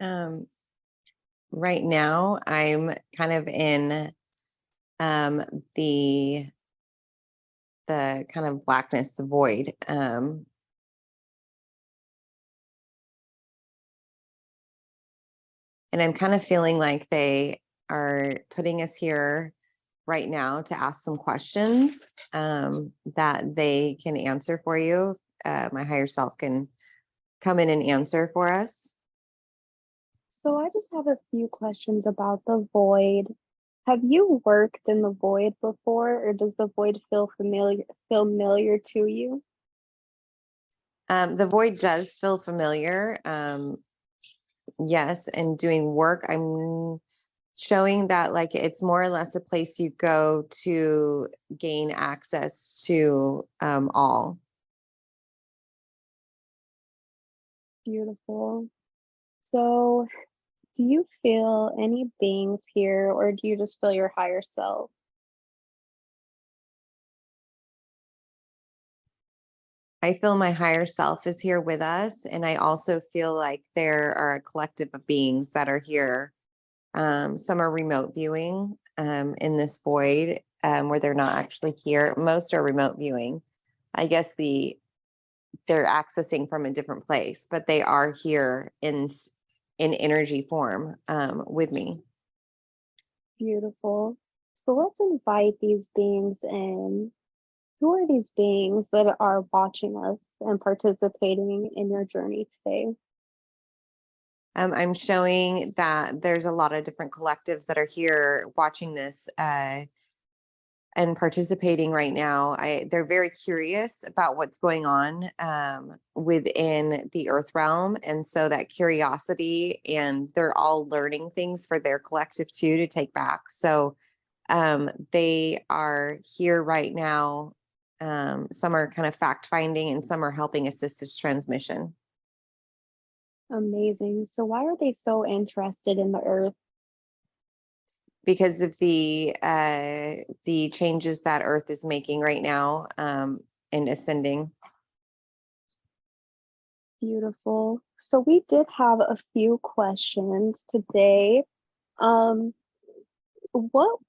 Um, right now, I'm kind of in the kind of blackness, the void. And I'm kind of feeling like they are putting us here right now to ask some questions that they can answer for you. My higher self can come in and answer for us. So I just have a few questions about the void. Have you worked in the void before, or does the void feel familiar to you? The void does feel familiar. Yes, and doing work, I'm showing that like it's more or less a place you go to gain access to all. Beautiful. So do you feel any beings here, or do you just feel your higher self? I feel my higher self is here with us, and I also feel like there are a collective of beings that are here. Some are remote viewing in this void where they're not actually here. Most are remote viewing. I guess they're accessing from a different place, but they are here in energy form with me. Beautiful. So let's invite these beings in. Who are these beings that are watching us and participating in your journey today? I'm showing that there's a lot of different collectives that are here watching this and participating right now. They're very curious about what's going on within the earth realm. And so that curiosity, and they're all learning things for their collective too, to take back. So they are here right now. Some are kind of fact finding and some are helping assist this transmission. Amazing. So why are they so interested in the earth? Because of the changes that earth is making right now and ascending. Beautiful. So we did have a few questions today. What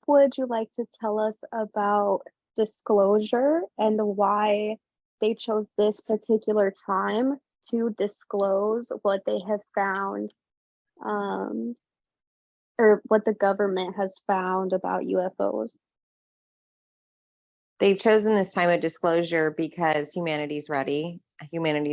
would you like to tell us about disclosure and why they chose this particular time to disclose what they have found, or what the government has found about UFOs? They've chosen this time of disclosure because humanity's ready. Humanity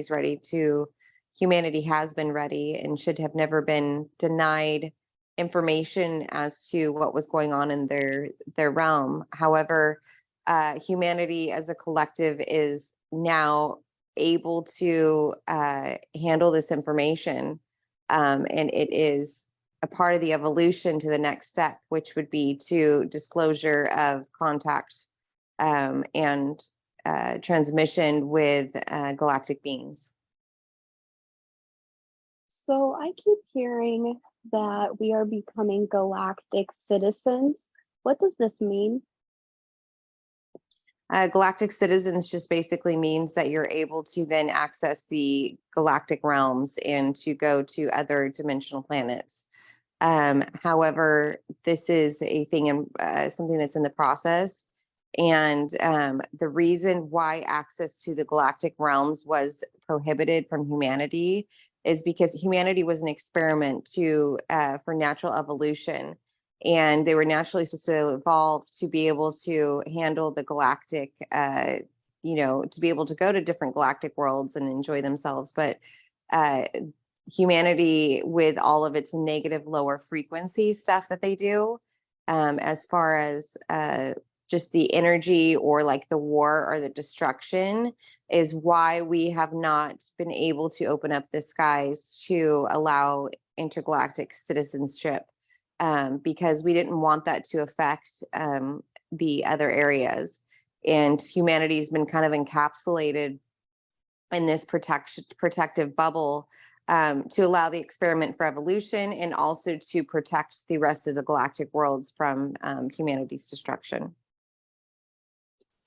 has been ready and should have never been denied information as to what was going on in their realm. However, humanity as a collective is now able to handle this information, and it is a part of the evolution to the next step, which would be to disclosure of contact and transmission with galactic beings. So I keep hearing that we are becoming galactic citizens. What does this mean? Galactic citizens just basically means that you're able to then access the galactic realms and to go to other dimensional planets. However, this is a thing and something that's in the process. And the reason why access to the galactic realms was prohibited from humanity is because humanity was an experiment for natural evolution. And they were naturally supposed to evolve to be able to handle the galactic, to be able to go to different galactic worlds and enjoy themselves. But humanity, with all of its negative lower frequency stuff that they do, as far as just the energy or like the war or the destruction, is why we have not been able to open up the skies to allow intergalactic citizenship, because we didn't want that to affect the other areas. And humanity's been kind of encapsulated in this protective bubble, to allow the experiment for evolution and also to protect the rest of the galactic worlds from humanity's destruction.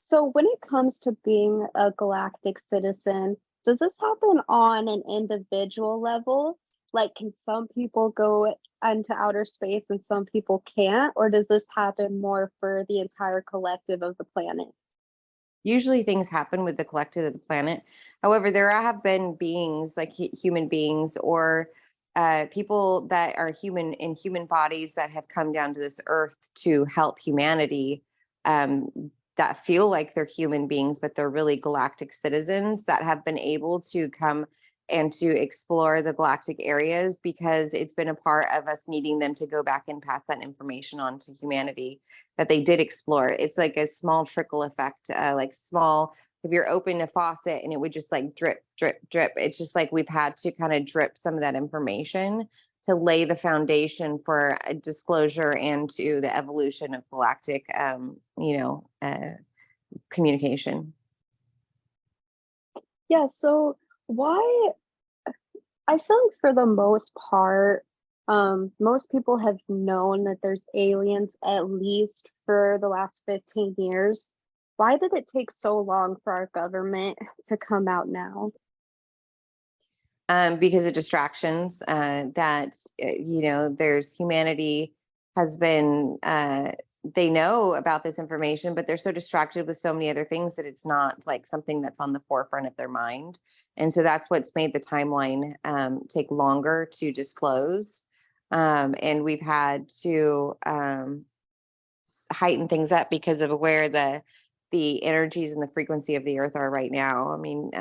So when it comes to being a galactic citizen, does this happen on an individual level? Like, can some people go into outer space and some people can't? Or does this happen more for the entire collective of the planet? Usually things happen with the collective of the planet. However, there have been beings like human beings or people that are human in human bodies that have come down to this earth to help humanity, that feel like they're human beings, but they're really galactic citizens that have been able to come and to explore the galactic areas because it's been a part of us needing them to go back and pass that information on to humanity that they did explore. It's like a small trickle effect, like small, if you're opening a faucet and it would just like drip, drip, drip. It's just like we've had to kind of drip some of that information to lay the foundation for a disclosure and to the evolution of galactic, communication. Yeah, so why I feel like for the most part, most people have known that there's aliens at least for the last 15 years. Why did it take so long for our government to come out now? Because of distractions, that there's humanity has been, they know about this information, but they're so distracted with so many other things that it's not like something that's on the forefront of their mind. And so that's what's made the timeline take longer to disclose. And we've had to heighten things up because of where the energies and the frequency of the earth are right now. I mean,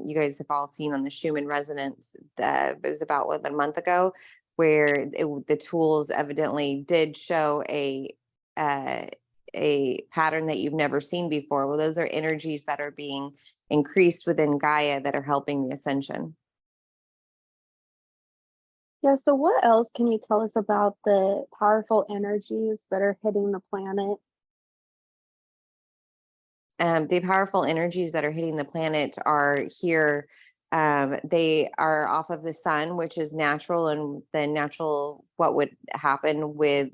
you guys have all seen on the Schumann resonance, it was about a month ago, where the tools evidently did show uh, a pattern that you've never seen before. Well, those are energies that are being increased within Gaia that are helping the ascension. Yeah, so what else can you tell us about the powerful energies that are hitting the planet? The powerful energies that are hitting the planet are here. They are off of the sun, which is natural, and the natural what would happen with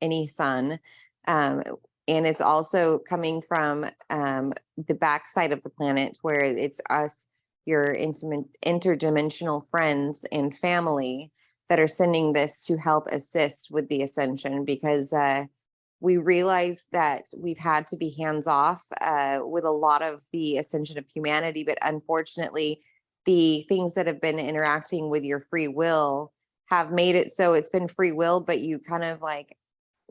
any sun. Um, and it's also coming from the backside of the planet, where it's us, your intimate interdimensional friends and family that are sending this to help assist with the ascension because we realize that we've had to be hands off with a lot of the ascension of humanity, but unfortunately, the things that have been interacting with your free will have made it so it's been free will, but you kind of like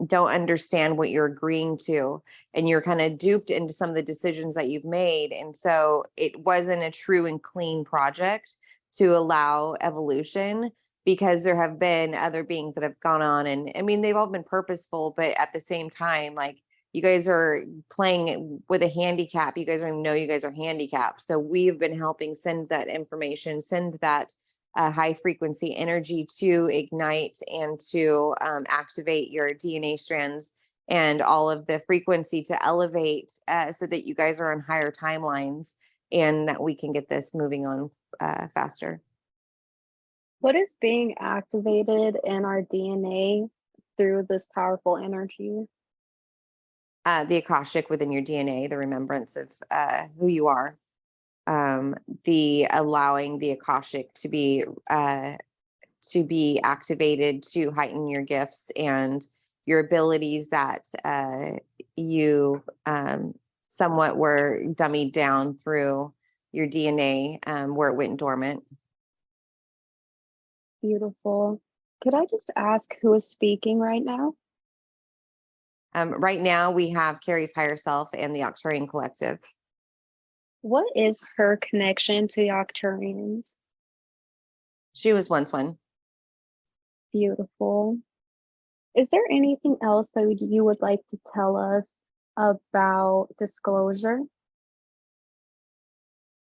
don't understand what you're agreeing to, and you're kind of duped into some of the decisions that you've made. And so it wasn't a true and clean project to allow evolution because there have been other beings that have gone on, and I mean they've all been purposeful, but at the same time, like, you guys are playing with a handicap. You guys don't even know you guys are handicapped. So we've been helping send that information, send that high frequency energy to ignite and to activate your DNA strands and all of the frequency to elevate, so that you guys are on higher timelines and that we can get this moving on faster. What is being activated in our DNA through this powerful energy? The Akashic within your DNA, the remembrance of who you are, the allowing the Akashic to be activated to heighten your gifts and your abilities that you somewhat were dummied down through your DNA, where it went dormant. Beautiful. Could I just ask who is speaking right now? Right now, we have Carrie's higher self and the Arcturian Collective. What is her connection to the Arcturians? She was once one. Beautiful. Is there anything else that you would like to tell us about disclosure?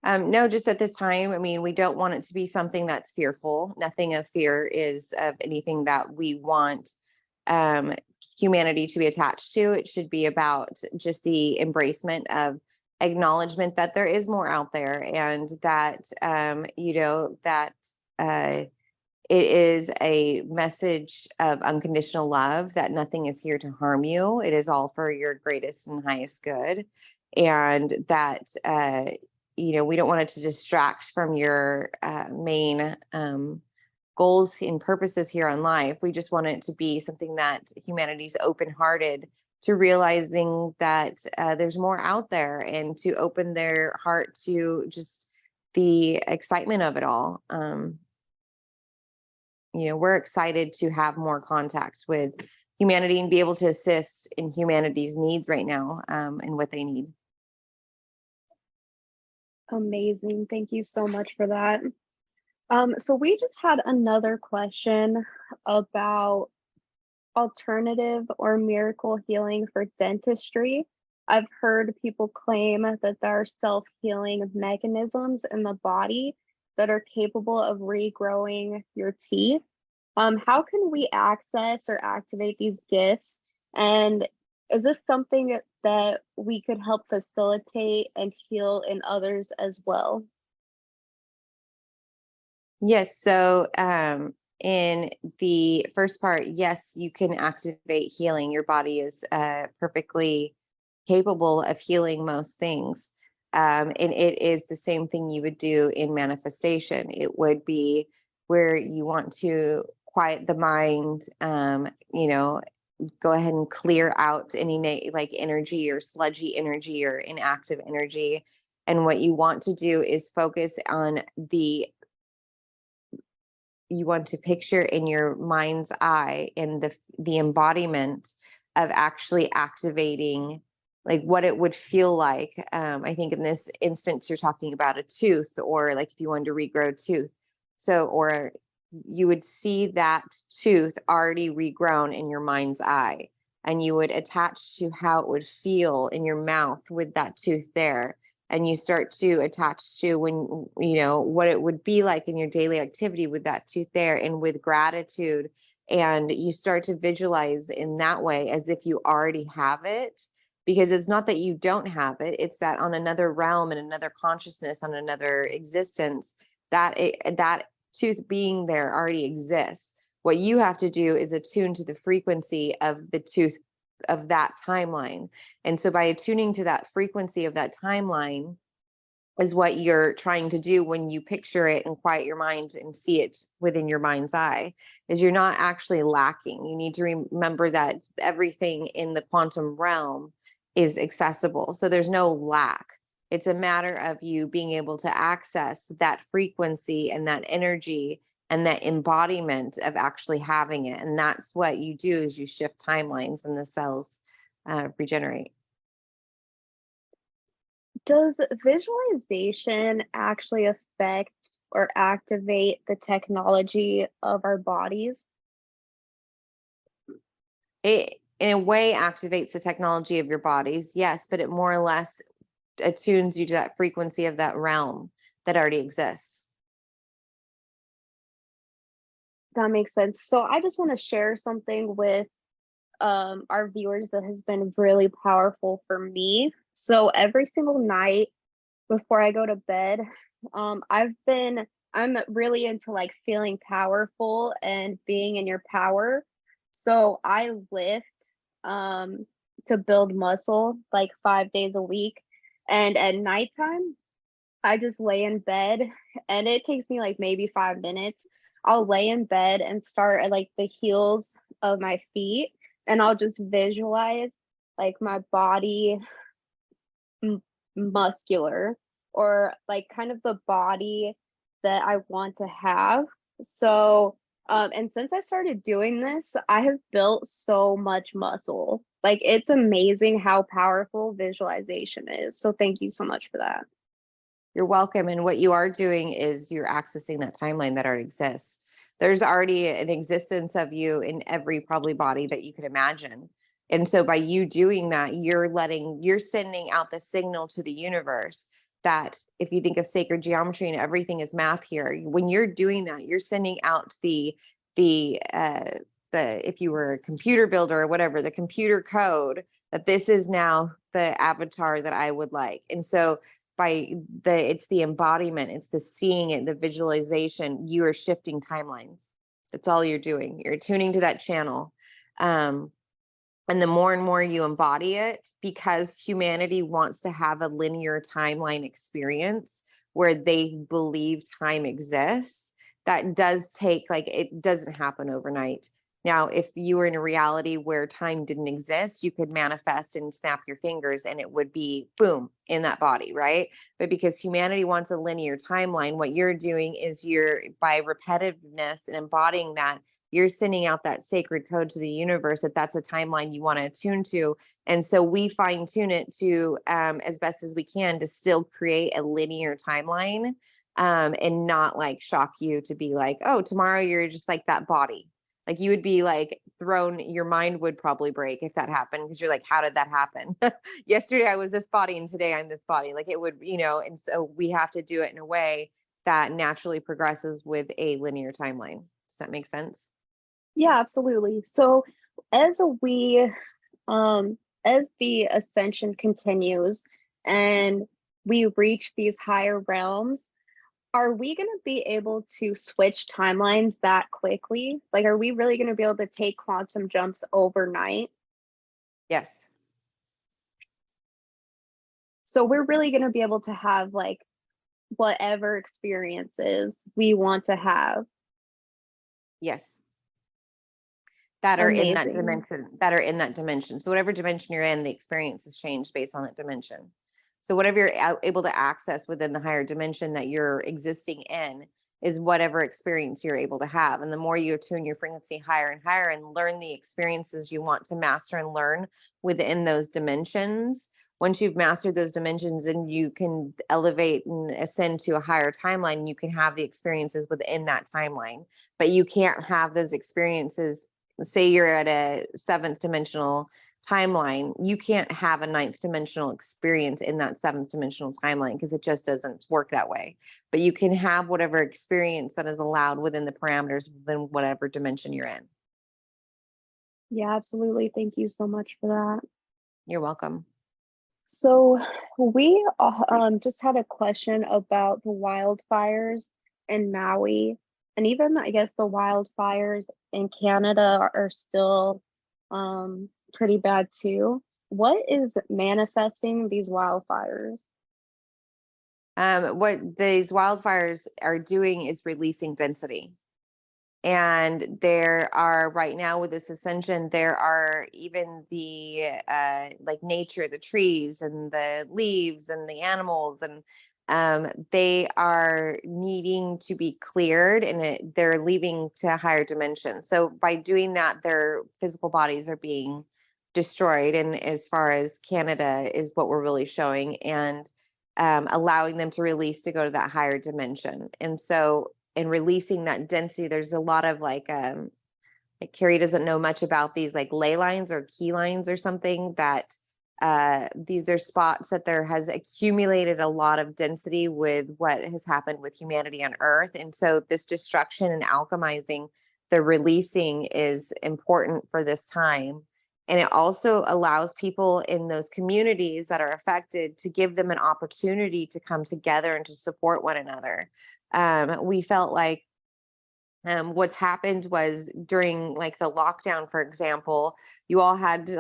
No, just at this time, I mean, we don't want it to be something that's fearful. Nothing of fear is of anything that we want um, humanity to be attached to. It should be about just the embracement of acknowledgement that there is more out there, and that, that it is a message of unconditional love, that nothing is here to harm you. It is all for your greatest and highest good. And that, we don't want it to distract from your main goals and purposes here on life. We just want it to be something that humanity's open-hearted to realizing that there's more out there, and to open their heart to just the excitement of it all. We're excited to have more contact with humanity and be able to assist in humanity's needs right now, and what they need. Amazing. Thank you so much for that. So we just had another question about alternative or miracle healing for dentistry. I've heard people claim that there are self-healing mechanisms in the body that are capable of regrowing your teeth. How can we access or activate these gifts? And is this something that we could help facilitate and heal in others as well? Yes. So in the first part, yes, you can activate healing. Your body is perfectly capable of healing most things. And it is the same thing you would do in manifestation. It would be where you want to quiet the mind, go ahead and clear out any like energy or sludgy energy or inactive energy. And what you want to do is focus on you want to picture in your mind's eye in the embodiment of actually activating, like what it would feel like. I think in this instance, you're talking about a tooth, or like if you wanted to regrow a tooth. So, or you would see that tooth already regrown in your mind's eye, and you would attach to how it would feel in your mouth with that tooth there. And you start to attach to what it would be like in your daily activity with that tooth there, and with gratitude. And you start to visualize in that way as if you already have it, because it's not that you don't have it. It's that on another realm and another consciousness, on another existence, that tooth being there already exists. What you have to do is attune to the frequency of the tooth of that timeline. And so by attuning to that frequency of that timeline is what you're trying to do when you picture it and quiet your mind and see it within your mind's eye, is you're not actually lacking. You need to remember that everything in the quantum realm is accessible. So there's no lack. It's a matter of you being able to access that frequency and that energy and that embodiment of actually having it. And that's what you do, is you shift timelines and the cells regenerate. Does visualization actually affect or activate the technology of our bodies? It in a way activates the technology of your bodies, yes, but it more or less attunes you to that frequency of that realm that already exists. That makes sense. So I just want to share something with our viewers that has been really powerful for me. So every single night before I go to bed, I'm really into like feeling powerful and being in your power. So I lift to build muscle like 5 days a week. And at nighttime, I just lay in bed, and it takes me like maybe 5 minutes. I'll lay in bed and start at like the heels of my feet, and I'll just visualize like my body muscular, or like kind of the body that I want to have. So, and since I started doing this, I have built so much muscle. Like, it's amazing how powerful visualization is. So thank you so much for that. You're welcome. And what you are doing is you're accessing that timeline that already exists. There's already an existence of you in every probably body that you could imagine. And so by you doing that, you're sending out the signal to the universe that, if you think of sacred geometry and everything is math here, when you're doing that, you're sending out the if you were a computer builder or whatever, the computer code that this is now the avatar that I would like. And so it's the embodiment, it's the seeing it, the visualization, you are shifting timelines. That's all you're doing. You're tuning to that channel. And the more and more you embody it, because humanity wants to have a linear timeline experience where they believe time exists, that does take, like, it doesn't happen overnight. Now, if you were in a reality where time didn't exist, you could manifest and snap your fingers and it would be boom in that body, right? But because humanity wants a linear timeline, what you're doing is you're, by repetitiveness and embodying that, you're sending out that sacred code to the universe that that's a timeline you want to attune to. And so we fine tune it to, as best as we can, to still create a linear timeline, and not like shock you to be like, oh, tomorrow you're just like that body. Like you would be like thrown, your mind would probably break if that happened, because you're like, how did that happen? Yesterday I was this body and today I'm this body. Like it would, and so we have to do it in a way that naturally progresses with a linear timeline. Does that make sense? Yeah, absolutely. So as we as the ascension continues and we reach these higher realms, are we going to be able to switch timelines that quickly? Like, are we really going to be able to take quantum jumps overnight? Yes. So we're really going to be able to have like whatever experiences we want to have. Yes. That are in that Amazing. dimension. So whatever dimension you're in, the experience is changed based on that dimension. So whatever you're able to access within the higher dimension that you're existing in is whatever experience you're able to have. And the more you attune your frequency higher and higher and learn the experiences you want to master and learn within those dimensions, once you've mastered those dimensions and you can elevate and ascend to a higher timeline, you can have the experiences within that timeline. But you can't have those experiences. Say you're at a 7th dimensional timeline, you can't have a 9th dimensional experience in that 7th dimensional timeline, because it just doesn't work that way. But you can have whatever experience that is allowed within the parameters within whatever dimension you're in. Yeah, absolutely. Thank you so much for that. You're welcome. So we just had a question about the wildfires in Maui, and even I guess the wildfires in Canada are still pretty bad too. What is manifesting these wildfires? What these wildfires are doing is releasing density. And there are, right now with this ascension, there are even the like nature, the trees and the leaves and the animals, and they are needing to be cleared, and they're leaving to a higher dimension. So by doing that, their physical bodies are being destroyed. And as far as Canada is what we're really showing, and allowing them to release to go to that higher dimension. And so in releasing that density, there's a lot of like Carrie doesn't know much about these like ley lines or key lines or something, that these are spots that there has accumulated a lot of density with what has happened with humanity on Earth. And so this destruction and alchemizing, the releasing is important for this time. And it also allows people in those communities that are affected to give them an opportunity to come together and to support one another. We felt like what's happened was during like the lockdown, for example, you all had to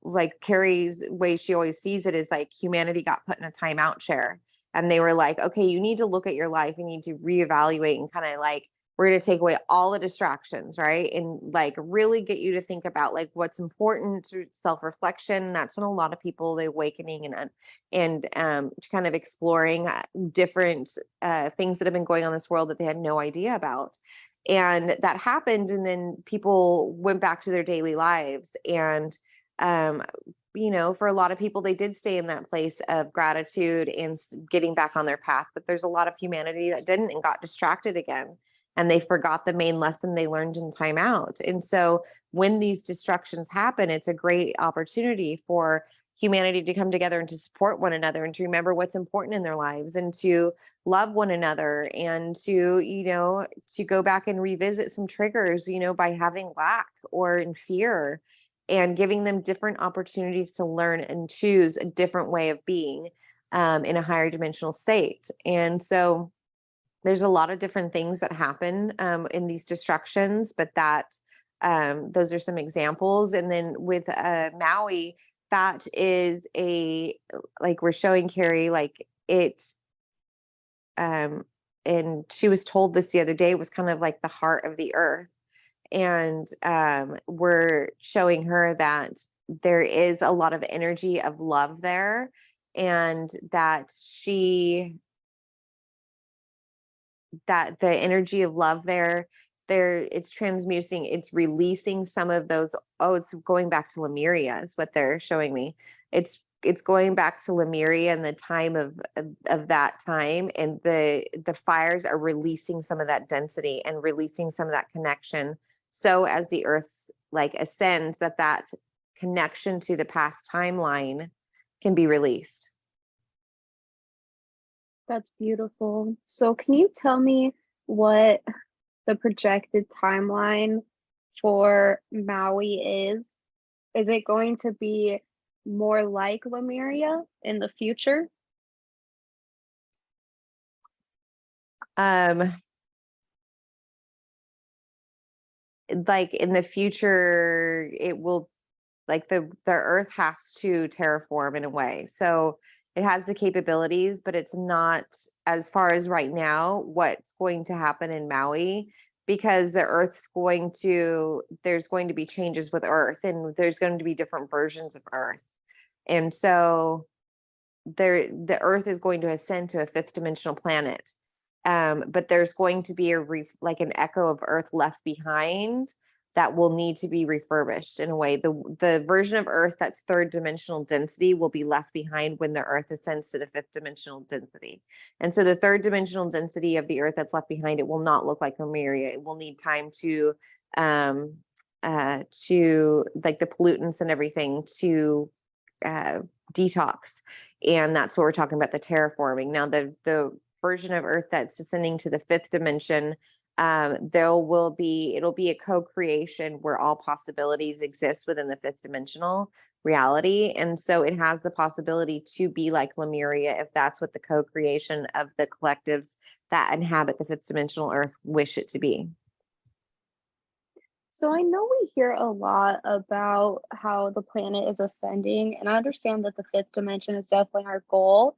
like Carrie's way she always sees it is like humanity got put in a timeout chair, and they were like, okay, you need to look at your life, you need to reevaluate, and kind of like, we're going to take away all the distractions, right? And like really get you to think about like what's important to self-reflection. That's when a lot of people, the awakening and kind of exploring different things that have been going on in this world that they had no idea about. And that happened, and then people went back to their daily lives. And for a lot of people, they did stay in that place of gratitude and getting back on their path. But there's a lot of humanity that didn't and got distracted again, and they forgot the main lesson they learned in timeout. And so when these destructions happen, it's a great opportunity for humanity to come together and to support one another, and to remember what's important in their lives, and to love one another, and to go back and revisit some triggers, by having lack or in fear, and giving them different opportunities to learn and choose a different way of being in a higher dimensional state. And so there's a lot of different things that happen in these destructions, but those are some examples. And then with Maui, that is like we're showing Carrie, like it and she was told this the other day, was kind of like the heart of the earth. And we're showing her that there is a lot of energy of love there, and that that the energy of love there, it's transmuting, it's releasing some of those. Oh, it's going back to Lemuria is what they're showing me. It's going back to Lemuria and the time of that time, and the fires are releasing some of that density and releasing some of that connection. So as the earth like ascends, that connection to the past timeline can be released. That's beautiful. So can you tell me what the projected timeline for Maui is? Is it going to be more like Lemuria in the future? Like in the future, it will, like the earth has to terraform in a way. So it has the capabilities, but it's not, as far as right now, what's going to happen in Maui, because the earth's there's going to be changes with earth, and there's going to be different versions of earth. And so the earth is going to ascend to a fifth dimensional planet. But there's going to be like an echo of earth left behind that will need to be refurbished in a way. The version of earth that's third dimensional density will be left behind when the earth ascends to the fifth dimensional density. And so the third dimensional density of the earth that's left behind, it will not look like Lemuria. It will need time to like the pollutants and everything to detox. And that's what we're talking about, the terraforming. Now the version of earth that's ascending to the fifth dimension, it'll be a co-creation where all possibilities exist within the fifth dimensional reality. And so it has the possibility to be like Lemuria if that's what the co-creation of the collectives that inhabit the fifth dimensional earth wish it to be. So I know we hear a lot about how the planet is ascending, and I understand that the fifth dimension is definitely our goal.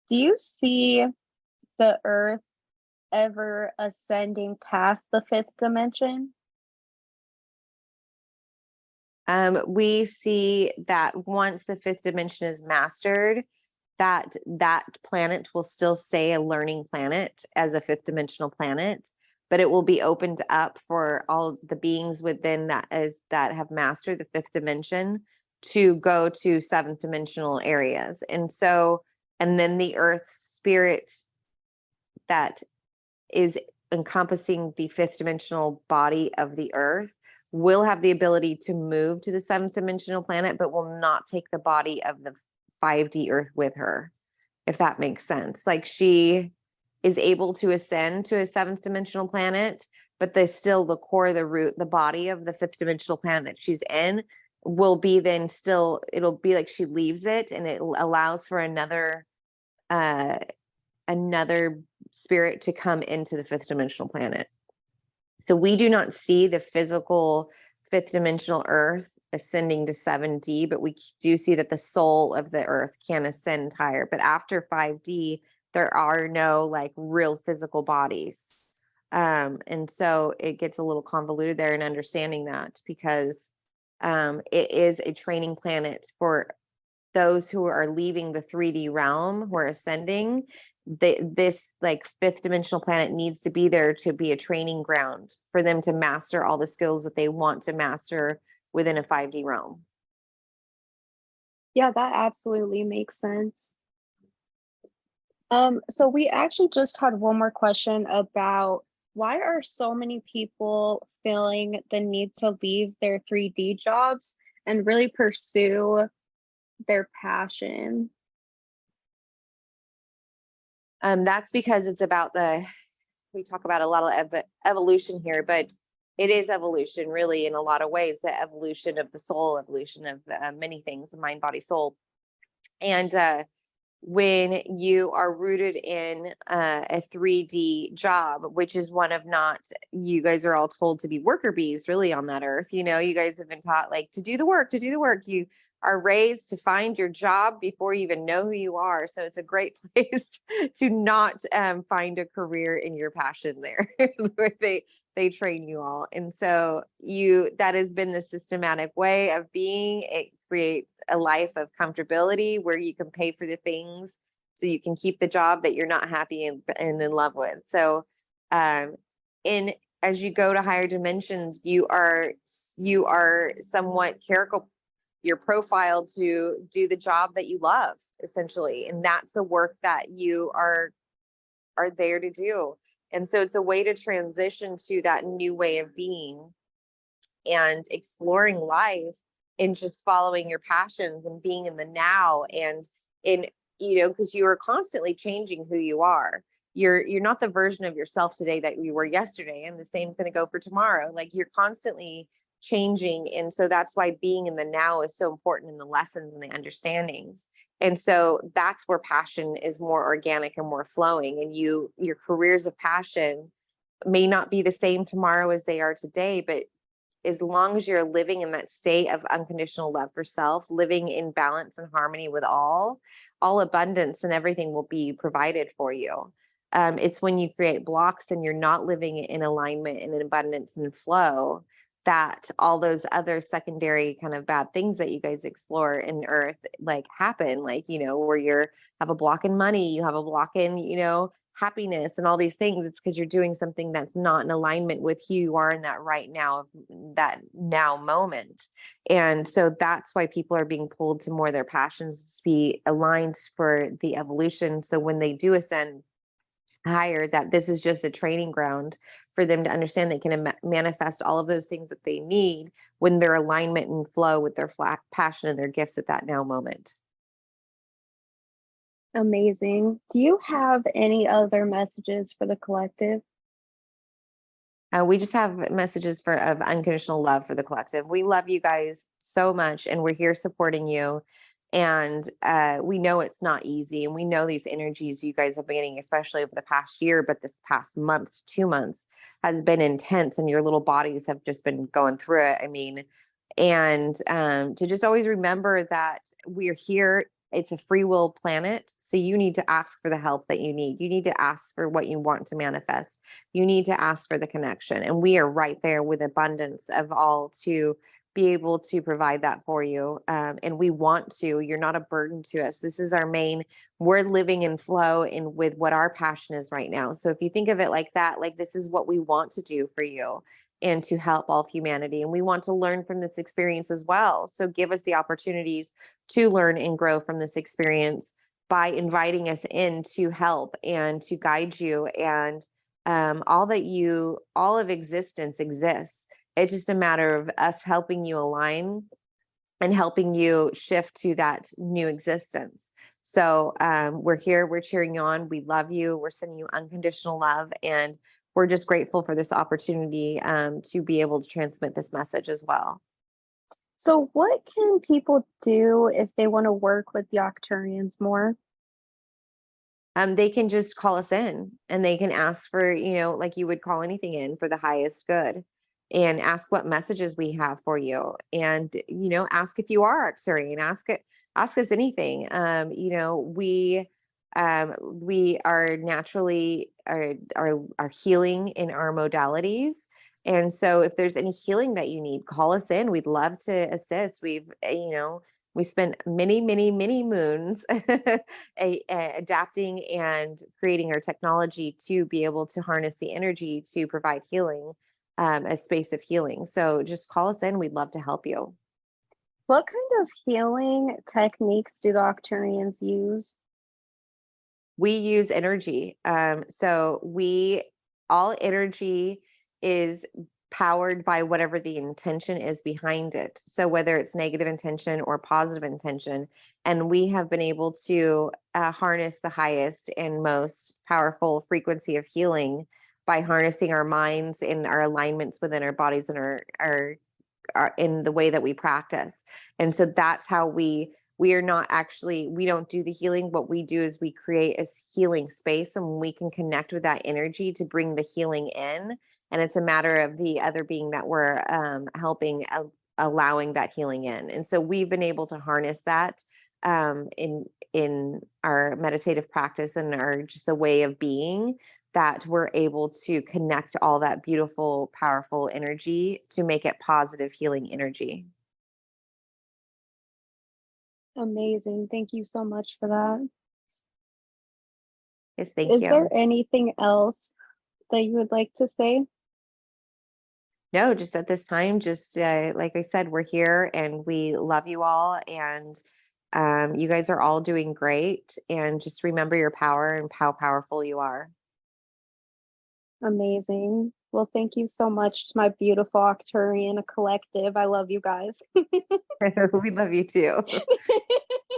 Do you see the earth ever ascending past the fifth dimension? We see that once the fifth dimension is mastered, that planet will still stay a learning planet as a fifth dimensional planet, but it will be opened up for all the beings within that have mastered the fifth dimension to go to seventh dimensional areas. And so, and then the earth spirit that is encompassing the fifth dimensional body of the earth will have the ability to move to the seventh dimensional planet, but will not take the body of the 5D earth with her, if that makes sense. Like she is able to ascend to a seventh dimensional planet, but the core, the root, the body of the fifth dimensional planet that she's in will be then still, it'll be like she leaves it, and it allows for another spirit to come into the fifth dimensional planet. So we do not see the physical fifth dimensional earth ascending to 7D, but we do see that the soul of the earth can ascend higher. But after 5D, there are no like real physical bodies. And so it gets a little convoluted there in understanding that, because it is a training planet for those who are leaving the 3D realm, who are ascending. This like fifth dimensional planet needs to be there to be a training ground for them to master all the skills that they want to master within a 5D realm. Yeah, that absolutely makes sense. So we actually just had one more question about why are so many people feeling the need to leave their 3D jobs and really pursue their passion? That's because it's about we talk about a lot of evolution here, but it is evolution really in a lot of ways, the evolution of the soul, evolution of many things, the mind, body, soul. And when you are rooted in a 3D job, which is one of not, you guys are all told to be worker bees really on that earth. You know, you guys have been taught like to do the work, you are raised to find your job before you even know who you are. So it's a great place to not find a career in your passion there, where they train you all. And so that has been the systematic way of being. It creates a life of comfortability where you can pay for the things so you can keep the job that you're not happy and in love with. So as you go to higher dimensions, you are somewhat you're profiled to do the job that you love, essentially. And that's the work that you are there to do. And so it's a way to transition to that new way of being and exploring life and just following your passions and being in the now. And because you are constantly changing who you are. You're not the version of yourself today that you were yesterday, and the same is going to go for tomorrow. Like, you're constantly changing. And so that's why being in the now is so important in the lessons and the understandings. And so that's where passion is more organic and more flowing. And your careers of passion may not be the same tomorrow as they are today, but as long as you're living in that state of unconditional love for self, living in balance and harmony with all abundance and everything will be provided for you. It's when you create blocks and you're not living in alignment and in abundance and flow that all those other secondary kind of bad things that you guys explore in earth like happen, like, where you have a block in money, you have a block in, happiness and all these things. It's because you're doing something that's not in alignment with who you are in that right now, that now moment. And so that's why people are being pulled to more of their passions to be aligned for the evolution. So when they do ascend higher, that this is just a training ground for them to understand they can manifest all of those things that they need when their alignment and flow with their passion and their gifts at that now moment. Amazing. Do you have any other messages for the collective? We just have messages of unconditional love for the collective. We love you guys so much, and we're here supporting you. And we know it's not easy, and we know these energies you guys have been getting, especially over the past year, but this past month, 2 months, has been intense, and your little bodies have just been going through it. I mean, and to just always remember that we're here. It's a free will planet. So you need to ask for the help that you need. You need to ask for what you want to manifest. You need to ask for the connection. And we are right there with abundance of all to be able to provide that for you. And we want to. You're not a burden to us. This is our main, we're living in flow and with what our passion is right now. So if you think of it like that, like, this is what we want to do for you and to help all of humanity. And we want to learn from this experience as well. So give us the opportunities to learn and grow from this experience by inviting us in to help and to guide you. And all of existence exists. It's just a matter of us helping you align and helping you shift to that new existence. So we're here, we're cheering you on. We love you. We're sending you unconditional love. And we're just grateful for this opportunity to be able to transmit this message as well. So what can people do if they want to work with the Arcturians more? They can just call us in, and they can ask for, like you would call anything in, for the highest good, and ask what messages we have for you. And, ask if you are Arcturian, ask us anything. We are naturally are healing in our modalities. And so if there's any healing that you need, call us in. We'd love to assist. We spent many, many, many moons adapting and creating our technology to be able to harness the energy to provide healing, a space of healing. So just call us in. We'd love to help you. What kind of healing techniques do the Arcturians use? We use energy. So all energy is powered by whatever the intention is behind it. So whether it's negative intention or positive intention, and we have been able to harness the highest and most powerful frequency of healing by harnessing our minds and our alignments within our bodies and our in the way that we practice. And so that's how we are not actually, we don't do the healing. What we do is we create a healing space, and we can connect with that energy to bring the healing in. And it's a matter of the other being that we're helping allowing that healing in. And so we've been able to harness that in our meditative practice and our just the way of being, that we're able to connect all that beautiful, powerful energy to make it positive healing energy. Amazing. Thank you so much for that. Yes, thank Is there you. anything else that you would like to say? No, just at this time, just like I said, we're here and we love you all. And you guys are all doing great. And just remember your power and how powerful you are. Amazing. Well, thank you so much, my beautiful Arcturian Collective. I love you guys. We love you too.